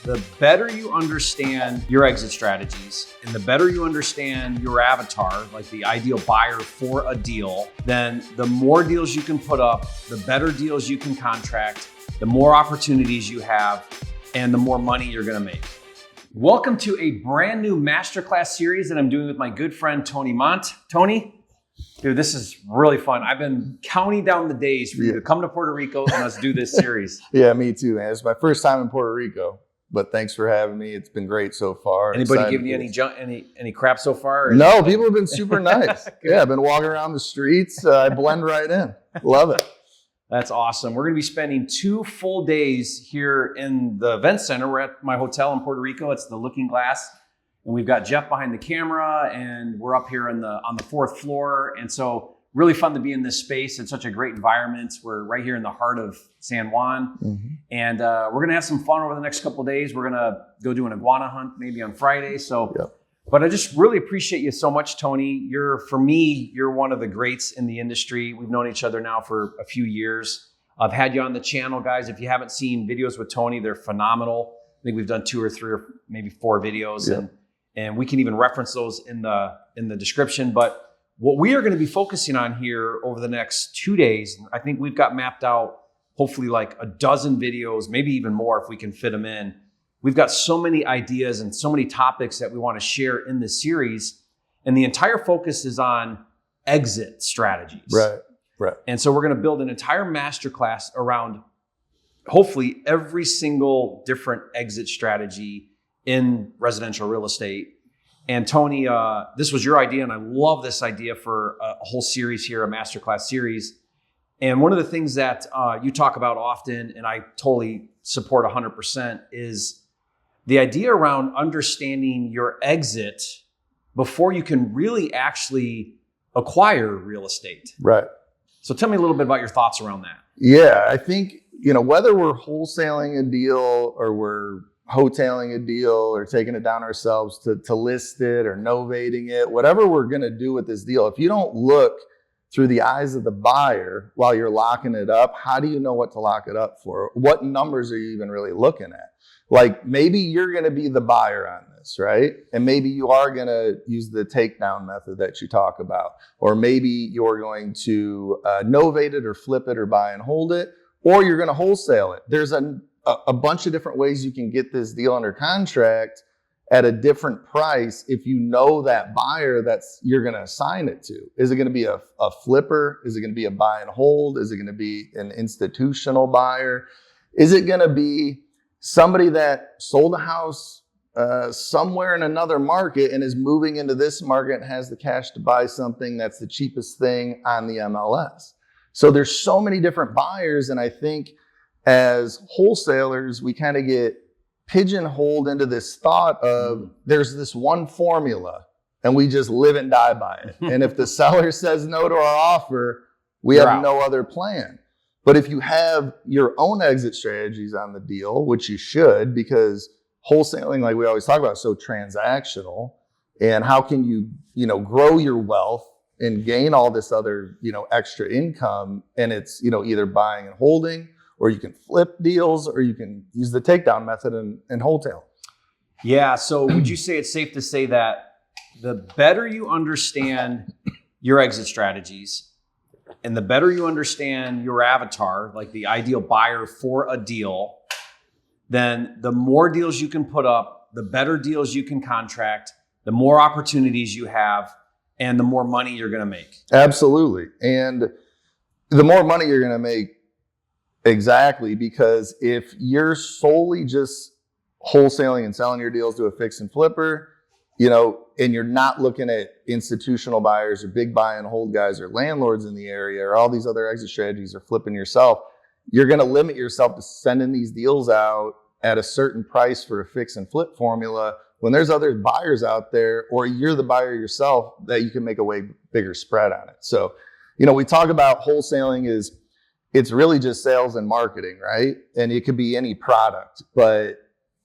the better you understand your exit strategies and the better you understand your avatar, like the ideal buyer for a deal, then the more deals you can put up, the better deals you can contract, the more opportunities you have, and the more money you're gonna make. Welcome to a brand new Masterclass series that I'm doing with my good friend, Tony Mont. Tony, dude, this is really fun. I've been counting down the days for you to come to Puerto Rico and us do this series. Yeah, me too, man. It's my first time in Puerto Rico, but thanks for having me. It's been great so far. Anybody giving you any crap so far? No, people have been super nice. Yeah, I've been walking around the streets. I blend right in. Love it. That's awesome. We're going to be spending 2 full days here in the event center. We're at my hotel in Puerto Rico. It's the Looking Glass. And we've got Jeff behind the camera, and we're up here on the 4th floor. And so really fun to be in this space. It's such a great environment. We're right here in the heart of San Juan. Mm-hmm. And we're going to have some fun over the next couple of days. We're going to go do an iguana hunt maybe on Friday. So, But I just really appreciate you so much, Tony. For me, you're one of the greats in the industry. We've known each other now for a few years. I've had you on the channel, guys. If you haven't seen videos with Tony, they're phenomenal. I think we've done 2 or 3 or maybe 4 videos, and we can even reference those in the description. But what we are going to be focusing on here over the next 2 days, I think we've got mapped out hopefully like a dozen videos, maybe even more if we can fit them in. We've got so many ideas and so many topics that we want to share in this series. And the entire focus is on exit strategies. Right. And so we're going to build an entire masterclass around hopefully every single different exit strategy in residential real estate. And Tony, this was your idea, and I love this idea for a whole series here, a masterclass series. And one of the things that you talk about often, and I totally support 100%, is the idea around understanding your exit before you can really actually acquire real estate. Right. So tell me a little bit about your thoughts around that. Yeah, I think, whether we're wholesaling a deal or we're hoteling a deal or taking it down ourselves to list it or novating it, whatever we're going to do with this deal, if you don't look through the eyes of the buyer while you're locking it up, how do you know what to lock it up for? What numbers are you even really looking at? Like maybe you're going to be the buyer on this, right? And maybe you are going to use the takedown method that you talk about, or maybe you're going to novate it or flip it or buy and hold it, or you're going to wholesale it. There's a bunch of different ways you can get this deal under contract at a different price if you know that buyer you're going to assign it to. Is it going to be a flipper? Is it going to be a buy and hold? Is it going to be an institutional buyer? Is it going to be somebody that sold a house somewhere in another market and is moving into this market and has the cash to buy something that's the cheapest thing on the MLS? So there's so many different buyers, and I think as wholesalers, we kind of get pigeonholed into this thought of there's this one formula and we just live and die by it. And if the seller says no to our offer, we have no other plan. But if you have your own exit strategies on the deal, which you should, because wholesaling, like we always talk about, is so transactional, and how can you, grow your wealth and gain all this other, extra income, and it's, either buying and holding, or you can flip deals, or you can use the takedown method and wholesale. Yeah. So would you say it's safe to say that the better you understand your exit strategies and the better you understand your avatar, like the ideal buyer for a deal, then the more deals you can put up, the better deals you can contract, the more opportunities you have, and the more money you're going to make? Absolutely. And the more money you're going to make, exactly, because if you're solely just wholesaling and selling your deals to a fix and flipper, and you're not looking at institutional buyers or big buy and hold guys or landlords in the area or all these other exit strategies or flipping yourself, you're going to limit yourself to sending these deals out at a certain price for a fix and flip formula when there's other buyers out there, or you're the buyer yourself, that you can make a way bigger spread on it. So, we talk about wholesaling it's really just sales and marketing, right? And it could be any product, but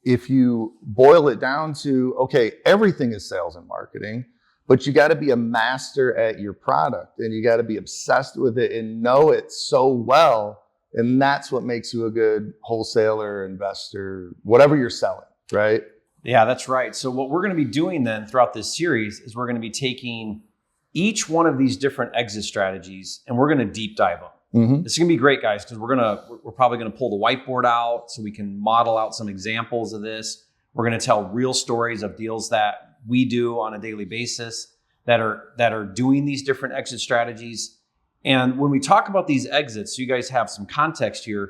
if you boil it down to, okay, everything is sales and marketing, but you got to be a master at your product, and you got to be obsessed with it and know it so well. And that's what makes you a good wholesaler, investor, whatever you're selling. right? Yeah, that's right. So what we're going to be doing then throughout this series is we're going to be taking each one of these different exit strategies and we're going to deep dive them. Mm-hmm. This is going to be great, guys, because we're probably going to pull the whiteboard out so we can model out some examples of this. We're going to tell real stories of deals that we do on a daily basis that are doing these different exit strategies. And when we talk about these exits, so you guys have some context here,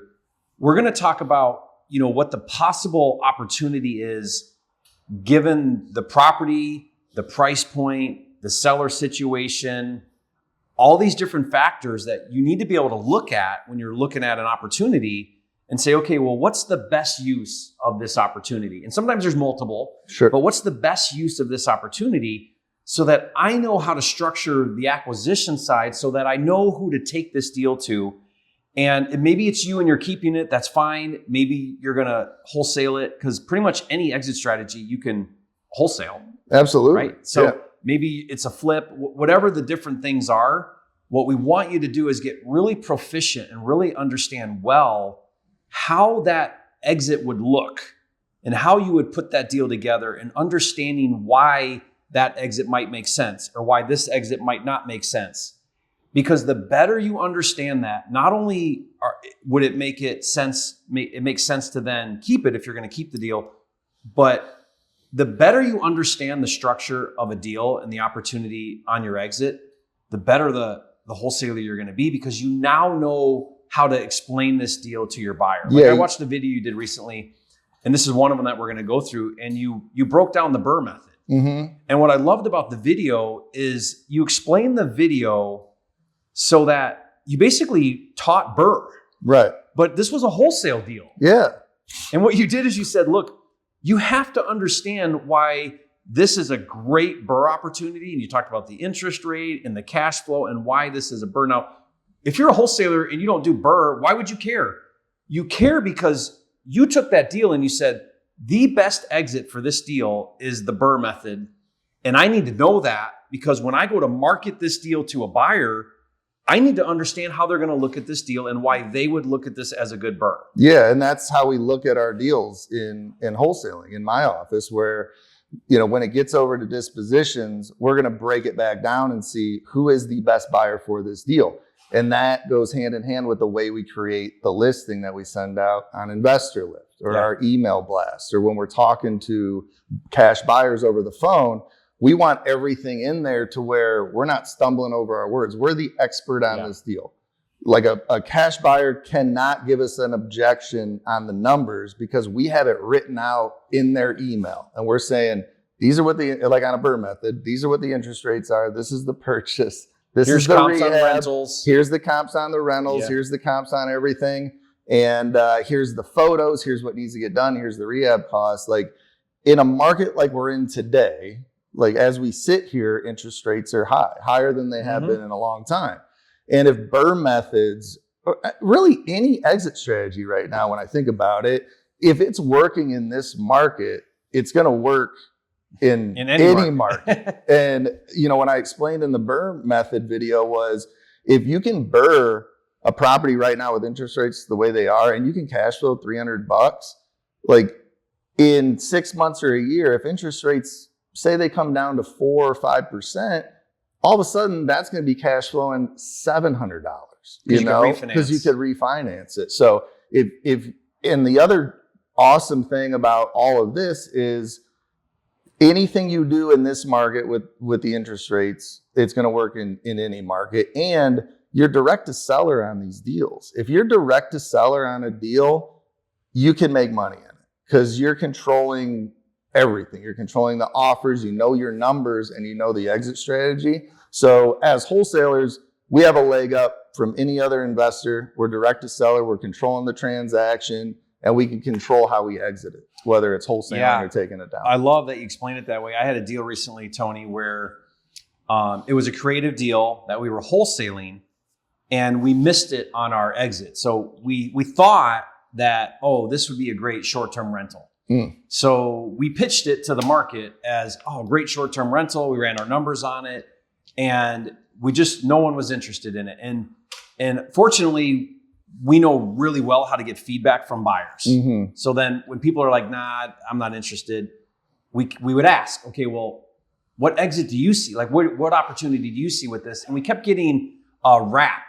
we're going to talk about, what the possible opportunity is given the property, the price point, the seller situation, all these different factors that you need to be able to look at when you're looking at an opportunity and say, okay, well, what's the best use of this opportunity? And sometimes there's multiple, Sure. But what's the best use of this opportunity so that I know how to structure the acquisition side so that I know who to take this deal to. And maybe it's you and you're keeping it, that's fine. Maybe you're going to wholesale it because pretty much any exit strategy you can wholesale. Absolutely. Right? So maybe it's a flip, whatever the different things are. What we want you to do is get really proficient and really understand well how that exit would look and how you would put that deal together and understanding why that exit might make sense or why this exit might not make sense. Because the better you understand that, not only would it make it makes sense to then keep it if you're going to keep the deal, but the better you understand the structure of a deal and the opportunity on your exit, the better the wholesaler you're going to be because you now know how to explain this deal to your buyer. Like I watched the video you did recently, and this is one of them that we're going to go through, and you broke down the BRRRR method. Mm-hmm. And what I loved about the video is you explained the video so that you basically taught BRRRR. Right. But this was a wholesale deal. Yeah. And what you did is you said, look, you have to understand why this is a great BRRRR opportunity. And you talked about the interest rate and the cash flow and why this is a BRRRR. Now, if you're a wholesaler and you don't do BRRRR, why would you care? You care because you took that deal and you said, the best exit for this deal is the BRRRR method. And I need to know that because when I go to market this deal to a buyer, I need to understand how they're going to look at this deal and why they would look at this as a good BRRRR. Yeah, and that's how we look at our deals in wholesaling in my office where, when it gets over to dispositions, we're going to break it back down and see who is the best buyer for this deal. And that goes hand in hand with the way we create the listing that we send out on Investor Lift or our email blast, or when we're talking to cash buyers over the phone, we want everything in there to where we're not stumbling over our words. We're the expert on this deal. Like a cash buyer cannot give us an objection on the numbers because we have it written out in their email. And we're saying, these are what like on a BRRRR method, these are what the interest rates are. This is the purchase. Here's the comps rehab. On rentals. Here's the comps on the rentals. Here's the comps on everything. And here's the photos. Here's what needs to get done. Here's the rehab costs. Like in a market like we're in today, like as we sit here, interest rates are higher than they have been in a long time. And if BRRRR methods, really any exit strategy right now, when I think about it, if it's working in this market, it's going to work in any market. And, when I explained in the BRRRR method video was, if you can BRRRR a property right now with interest rates the way they are, and you can cash flow $300, like in 6 months or a year, if interest rates say they come down to 4 or 5%, all of a sudden that's going to be cash flowing $700, because you could refinance it. So and the other awesome thing about all of this is anything you do in this market with the interest rates, it's going to work in any market. And you're direct to seller on these deals. If you're direct to seller on a deal, you can make money in it because you're controlling everything. You're controlling the offers, your numbers, and the exit strategy. So as wholesalers, we have a leg up from any other investor. We're direct to seller. We're controlling the transaction, and we can control how we exit it, whether it's wholesaling or taking it down. I love that you explained it that way. I had a deal recently, Tony, where it was a creative deal that we were wholesaling, and we missed it on our exit. So we thought that, this would be a great short-term rental. So we pitched it to the market as, great short-term rental. We ran our numbers on it, and no one was interested in it. And fortunately, we know really well how to get feedback from buyers. Mm-hmm. So then when people are like, nah, I'm not interested, we would ask, okay, well, what exit do you see? Like, what opportunity do you see with this? And we kept getting a wrap.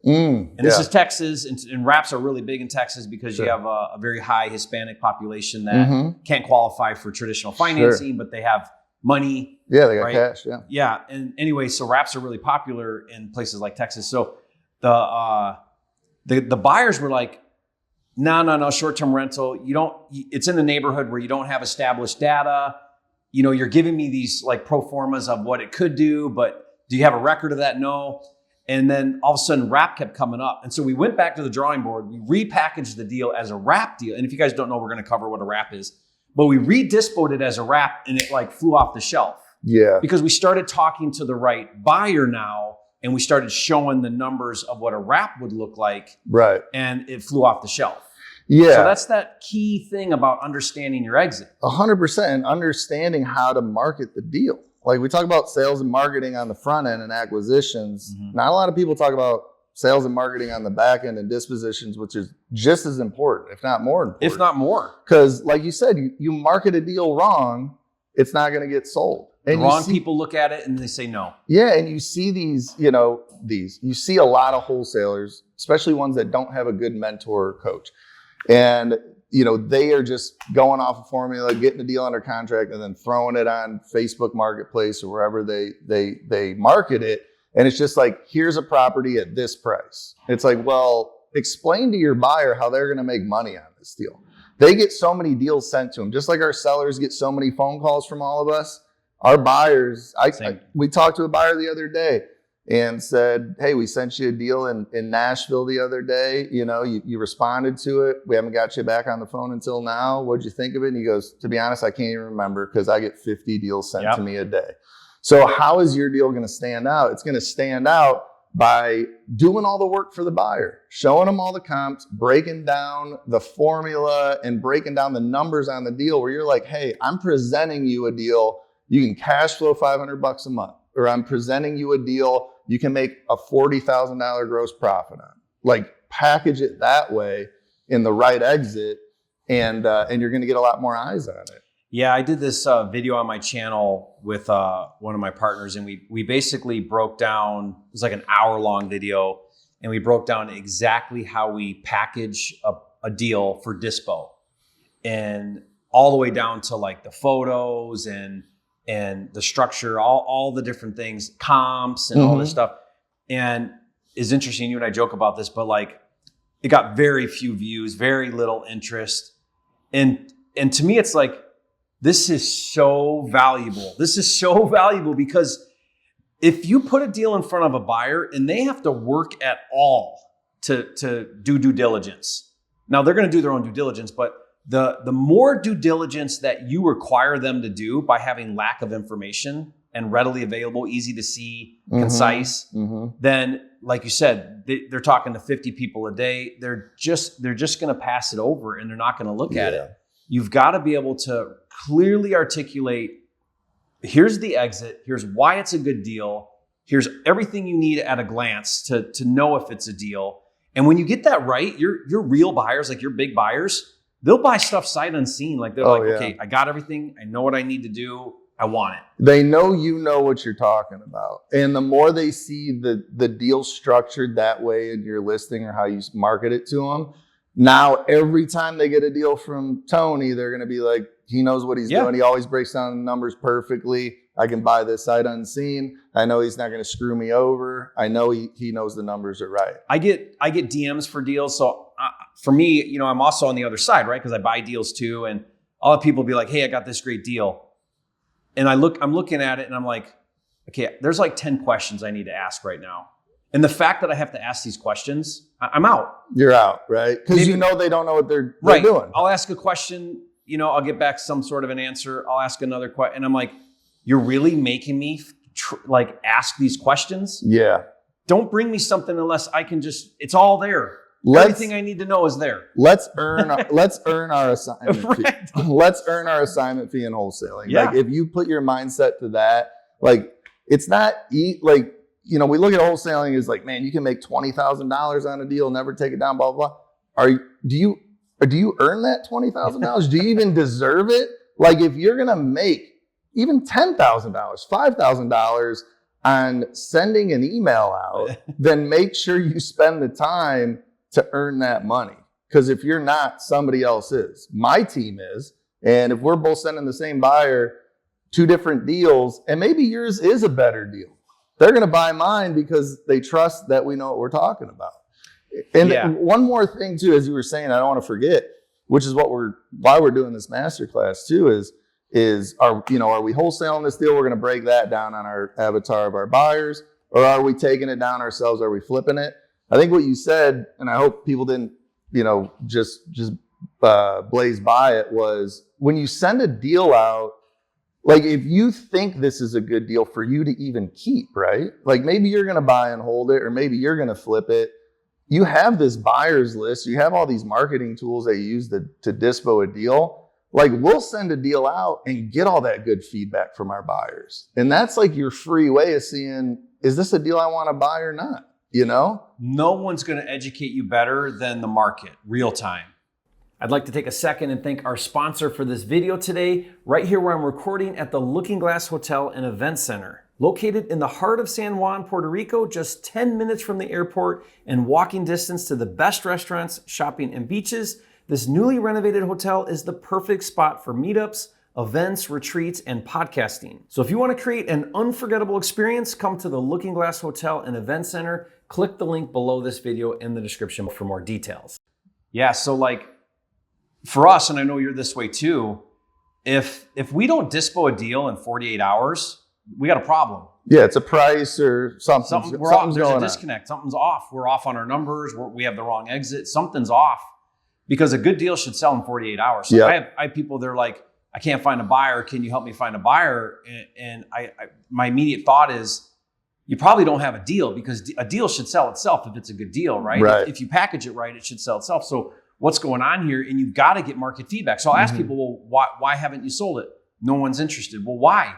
And this is Texas, and wraps are really big in Texas because you have a very high Hispanic population that can't qualify for traditional financing, but they have money. Yeah, they got cash. Yeah. Yeah. And anyway, so wraps are really popular in places like Texas. So the buyers were like, no, short-term rental. It's in the neighborhood where you don't have established data. You're giving me these like pro formas of what it could do, but do you have a record of that? No. And then all of a sudden wrap kept coming up. And so we went back to the drawing board. We repackaged the deal as a wrap deal. And if you guys don't know, we're going to cover what a wrap is, but we re-dispoed it as a wrap and it like flew off the shelf. Yeah. Because we started talking to the right buyer now and we started showing the numbers of what a wrap would look like. Right. And it flew off the shelf. Yeah. So that's that key thing about understanding your exit. 100%. And understanding how to market the deal. Like we talk about sales and marketing on the front end and acquisitions. Mm-hmm. Not a lot of people talk about sales and marketing on the back end and dispositions, which is just as important, if not more important. If not more. Because like you said, you market a deal wrong, it's not going to get sold. And wrong people look at it and they say no. Yeah, and you see you see a lot of wholesalers, especially ones that don't have a good mentor or coach. And they are just going off a formula, getting a deal under contract, and then throwing it on Facebook Marketplace or wherever they market it. And it's just like, here's a property at this price. It's like, well, explain to your buyer how they're going to make money on this deal. They get so many deals sent to them, just like our sellers get so many phone calls from all of us. Our buyers, we talked to a buyer the other day and said, hey, we sent you a deal in Nashville the other day. You responded to it. We haven't got you back on the phone until now. What'd you think of it? And he goes, to be honest, I can't even remember because I get 50 deals sent to me a day. So how is your deal going to stand out? It's going to stand out by doing all the work for the buyer, showing them all the comps, breaking down the formula and breaking down the numbers on the deal where you're like, hey, I'm presenting you a deal. You can cash flow $500 a month, or I'm presenting you a deal you can make a $40,000 gross profit on. Like package it that way in the right exit, and you're going to get a lot more eyes on it. Yeah, I did this video on my channel with one of my partners, and we basically broke down. It was like an hour-long video, and we broke down exactly how we package a deal for Dispo, and all the way down to like the photos and the structure, all the different things, comps and all this stuff. And it's interesting, you and I joke about this, but like it got very few views, very little interest. And to me, it's like, this is so valuable. This is so valuable because if you put a deal in front of a buyer and they have to work at all to do due diligence. Now they're going to do their own due diligence, but the more due diligence that you require them to do by having lack of information and readily available, easy to see, concise, then like you said, they're talking to 50 people a day. They're just going to pass it over and they're not going to look at it. You've got to be able to clearly articulate, here's the exit, here's why it's a good deal, here's everything you need at a glance to know if it's a deal. And when you get that right, your real buyers, like your big buyers, they'll buy stuff sight unseen. Like they're okay, I got everything. I know what I need to do. I want it. They know you know what you're talking about. And the more they see the deal structured that way in your listing or how you market it to them, now every time they get a deal from Tony, they're going to be like, he knows what he's doing. He always breaks down the numbers perfectly. I can buy this sight unseen. I know he's not going to screw me over. I know he knows the numbers are right. I get DMs for deals. So for me, I'm also on the other side, right? Because I buy deals too. And all the people be like, hey, I got this great deal. And I'm looking at it and I'm like, okay, there's like 10 questions I need to ask right now. And the fact that I have to ask these questions, I'm out. You're out, right? Because they don't know what they're doing. I'll ask a question, I'll get back some sort of an answer. I'll ask another question. And I'm like, you're really making me ask these questions? Yeah. Don't bring me something unless I can it's all there. Everything I need to know is there. Let's earn our assignment fee. Let's earn our assignment fee in wholesaling. Yeah. Like if you put your mindset to that, like it's not we look at wholesaling as like, man, you can make $20,000 on a deal, never take it down, blah, blah, blah. Do you earn that $20,000? Do you even deserve it? Like if you're going to make even $10,000, $5,000 on sending an email out, then make sure you spend the time to earn that money. Because if you're not, somebody else is. My team is. And if we're both sending the same buyer 2 different deals, and maybe yours is a better deal, they're going to buy mine because they trust that we know what we're talking about. And one more thing too, as you were saying, I don't want to forget, which is why we're doing this masterclass too, is are we wholesaling this deal? We're going to break that down on our avatar of our buyers, or are we taking it down ourselves? Are we flipping it? I think what you said, and I hope people didn't, just blaze by it, was when you send a deal out, like if you think this is a good deal for you to even keep, right? Like maybe you're going to buy and hold it, or maybe you're going to flip it. You have this buyer's list. You have all these marketing tools that you use to dispo a deal. Like we'll send a deal out and get all that good feedback from our buyers. And that's like your free way of seeing, is this a deal I want to buy or not? No one's going to educate you better than the market, real time. I'd like to take a second and thank our sponsor for this video today, right here where I'm recording at the Looking Glass Hotel and Event Center. Located in the heart of San Juan, Puerto Rico, just 10 minutes from the airport and walking distance to the best restaurants, shopping, and beaches, this newly renovated hotel is the perfect spot for meetups, events, retreats, and podcasting. So if you want to create an unforgettable experience, come to the Looking Glass Hotel and Event Center. Click the link below this video in the description for more details. Yeah, so like for us, and I know you're this way too, if we don't dispo a deal in 48 hours, we got a problem. Yeah, it's a price or something. There's a disconnect. Something's off. We're off on our numbers. We have the wrong exit. Something's off, because a good deal should sell in 48 hours. So I have people, they're like, I can't find a buyer. Can you help me find a buyer? And my immediate thought is, you probably don't have a deal, because a deal should sell itself if it's a good deal, right? If you package it right, it should sell itself. So what's going on here? And you've got to get market feedback. So I'll ask people, well, why haven't you sold it? No one's interested. Well, why?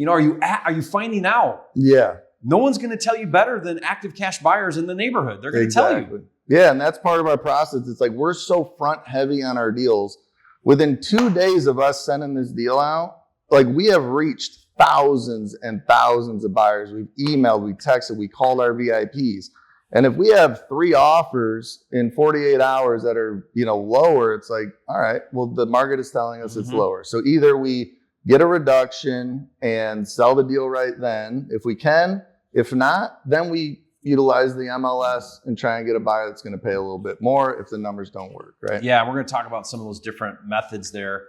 Are you finding out? Yeah. No one's going to tell you better than active cash buyers in the neighborhood. They're going to tell you. Yeah, and that's part of our process. It's like we're so front heavy on our deals. Within 2 days of us sending this deal out, like we have reached thousands and thousands of buyers. We've emailed, we texted, we called our VIPs. And if we have 3 offers in 48 hours that are, lower, it's like, all right, well, the market is telling us it's lower. So either we get a reduction and sell the deal right then, if we can. If not, then we utilize the MLS and try and get a buyer that's going to pay a little bit more if the numbers don't work, right? Yeah, we're going to talk about some of those different methods there.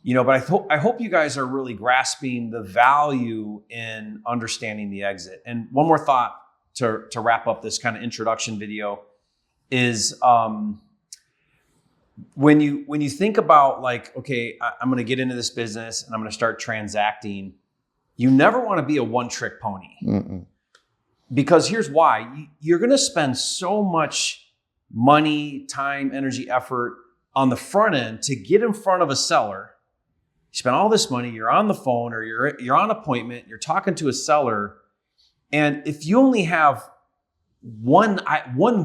But I hope you guys are really grasping the value in understanding the exit. And one more thought to wrap up this kind of introduction video is when you think about like, okay, I'm going to get into this business and I'm going to start transacting, you never want to be a one-trick pony. Mm-mm. Because here's why. You're going to spend so much money, time, energy, effort on the front end to get in front of a seller. You spend all this money, you're on the phone or you're on appointment, you're talking to a seller. And if you only have one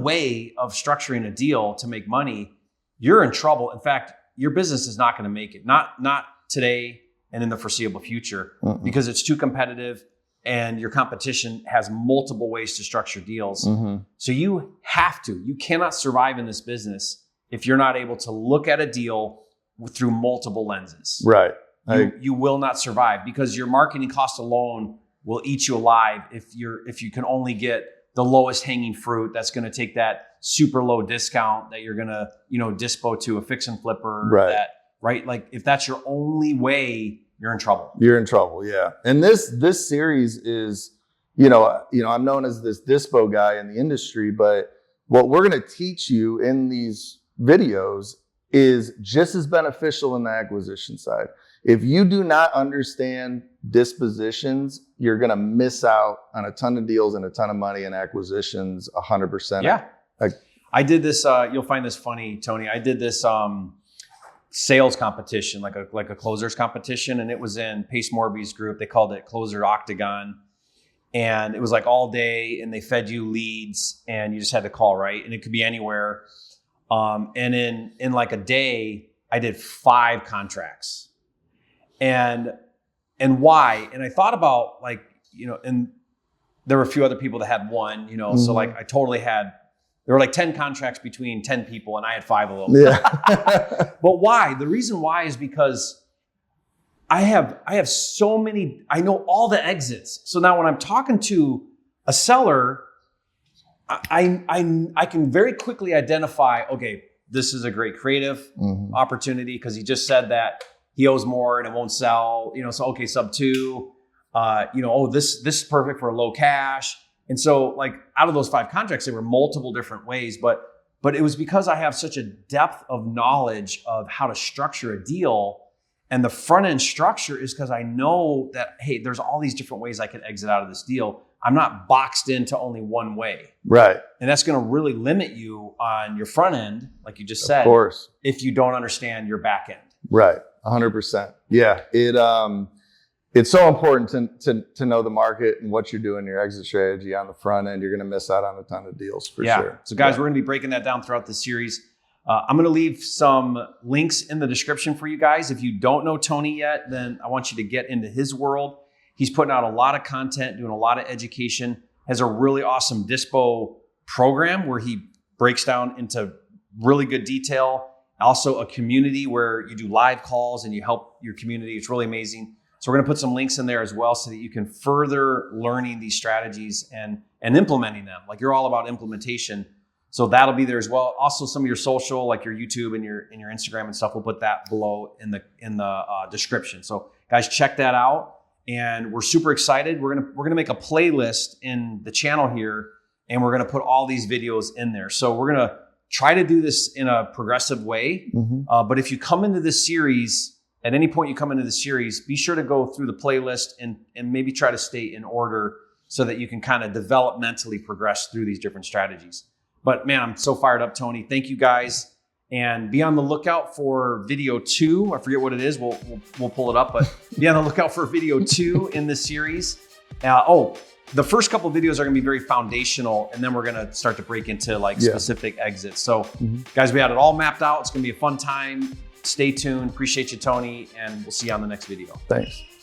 way of structuring a deal to make money, you're in trouble. In fact, your business is not going to make it. Not today and in the foreseeable future, because it's too competitive and your competition has multiple ways to structure deals. So you cannot survive in this business if you're not able to look at a deal through multiple lenses. Right. You will not survive, because your marketing cost alone will eat you alive if you can only get the lowest hanging fruit that's going to take that super low discount that you're going to, dispo to a fix and flipper. Right. Like if that's your only way, you're in trouble. You're in trouble. Yeah. And this series is, I'm known as this dispo guy in the industry, but what we're going to teach you in these videos is just as beneficial in the acquisition side. If you do not understand dispositions, you're going to miss out on a ton of deals and a ton of money in acquisitions 100%. Yeah. I did this, you'll find this funny, Tony. I did this sales competition, like a closers competition, and it was in Pace Morby's group. They called it Closer Octagon. and it was like all day, and they fed you leads, and you just had to call, right? And it could be anywhere. And in like a day, I did 5 contracts. And why? And I thought about, like, and there were a few other people that had 1, so like I totally had, there were like 10 contracts between 10 people, and I had 5 of them. Yeah. But why? The reason why is because I have so many, I know all the exits. So now when I'm talking to a seller, I can very quickly identify, okay, this is a great creative opportunity because he just said that he owes more and it won't sell, so okay, sub 2, this is perfect for low cash. And so, like, out of those 5 contracts, there were multiple different ways, but it was because I have such a depth of knowledge of how to structure a deal. And the front end structure is because I know that, hey, there's all these different ways I can exit out of this deal. I'm not boxed into only one way. Right. And that's going to really limit you on your front end, like you just said, of course, if you don't understand your back end. Right. 100%. Yeah. It's so important to know the market and what you're doing, your exit strategy on the front end. You're going to miss out on a ton of deals for sure. So guys, we're going to be breaking that down throughout the series. I'm going to leave some links in the description for you guys. If you don't know Tony yet, then I want you to get into his world. He's putting out a lot of content, doing a lot of education, has a really awesome Dispo program where he breaks down into really good detail. Also a community where you do live calls and you help your community. It's really amazing. So we're going to put some links in there as well so that you can further learning these strategies and implementing them. Like, you're all about implementation. So that'll be there as well. Also, some of your social, like your YouTube and your Instagram and stuff, we'll put that below in the description. So guys, check that out. And we're super excited. We're gonna make a playlist in the channel here, and we're gonna put all these videos in there. So we're gonna try to do this in a progressive way. But if you come into this series, at any point you come into the series, be sure to go through the playlist and maybe try to stay in order so that you can kind of developmentally progress through these different strategies. But man, I'm so fired up, Tony. Thank you guys. And be on the lookout for video 2. I forget what it is. We'll pull it up, but be on the lookout for video 2 in this series. The first couple of videos are going to be very foundational, and then we're going to start to break into like specific exits. So guys, we had it all mapped out. It's going to be a fun time. Stay tuned. Appreciate you, Tony, and we'll see you on the next video. Thanks.